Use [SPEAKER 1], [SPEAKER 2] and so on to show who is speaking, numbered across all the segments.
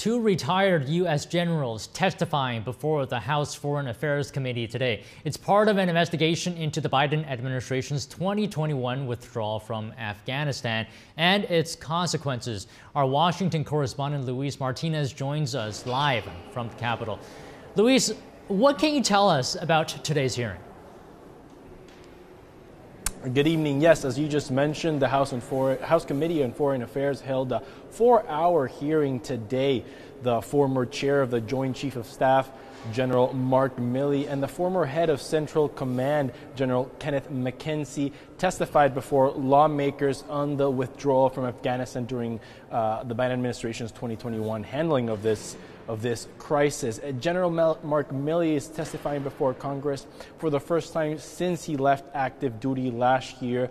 [SPEAKER 1] two retired U.S. generals testifying before the House Foreign Affairs Committee today. It's part of an investigation into the Biden administration's 2021 withdrawal from Afghanistan and its consequences. Our Washington correspondent Luis Martinez joins us live from the Capitol. Luis, what can you tell us about today's hearing?
[SPEAKER 2] Good evening. Yes, as you just mentioned, the House Committee on Foreign Affairs held a 4-hour hearing today. The former chair of the Joint Chief of Staff, General Mark Milley, and the former head of Central Command, General Kenneth McKenzie, testified before lawmakers on the withdrawal from Afghanistan during the Biden administration's 2021 handling of this crisis. General Mark Milley is testifying before Congress for the first time since he left active duty last year,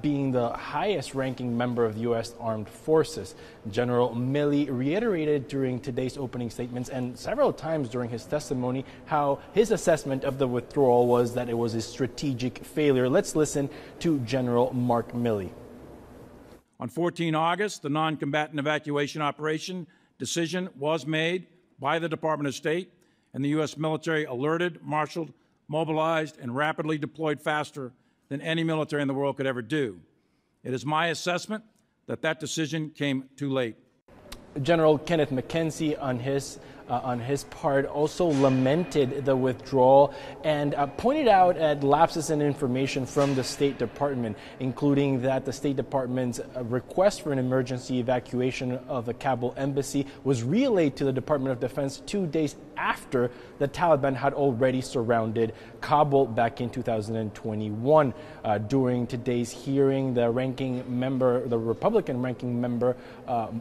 [SPEAKER 2] being the highest-ranking member of the U.S. Armed Forces. General Milley reiterated during today's opening statements and several times during his testimony how his assessment of the withdrawal was that it was a strategic failure. Let's listen to General Mark Milley.
[SPEAKER 3] On 14 August, the non-combatant evacuation operation decision was made by the Department of State, and the U.S. military alerted, marshaled, mobilized, and rapidly deployed faster than any military in the world could ever do. It is my assessment that that decision came too late.
[SPEAKER 2] General Kenneth McKenzie, on his part, also lamented the withdrawal and pointed out at lapses in information from the State Department, including that the State Department's request for an emergency evacuation of the Kabul embassy was relayed to the Department of Defense 2 days after the Taliban had already surrounded Kabul back in 2021. During today's hearing, the Republican ranking member,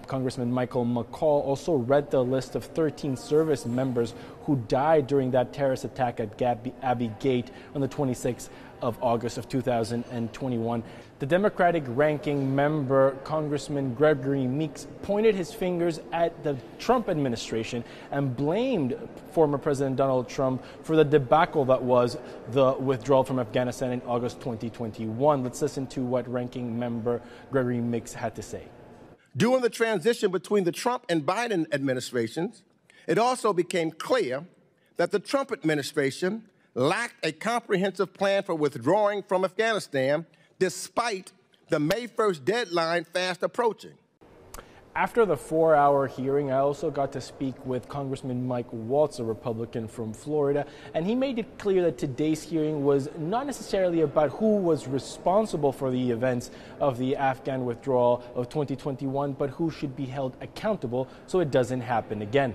[SPEAKER 2] Congressman Michael McCall, also read the list of 13 service members who died during that terrorist attack at Abbey Gate on the 26th of August of 2021. The Democratic ranking member, Congressman Gregory Meeks, pointed his fingers at the Trump administration and blamed former President Donald Trump for the debacle that was the withdrawal from Afghanistan in August 2021. Let's listen to what ranking member Gregory Meeks had to say.
[SPEAKER 4] During the transition between the Trump and Biden administrations, it also became clear that the Trump administration lacked a comprehensive plan for withdrawing from Afghanistan, despite the May 1st deadline fast approaching.
[SPEAKER 2] After the 4-hour hearing, I also got to speak with Congressman Mike Waltz, a Republican from Florida, and he made it clear that today's hearing was not necessarily about who was responsible for the events of the Afghan withdrawal of 2021, but who should be held accountable so it doesn't happen again.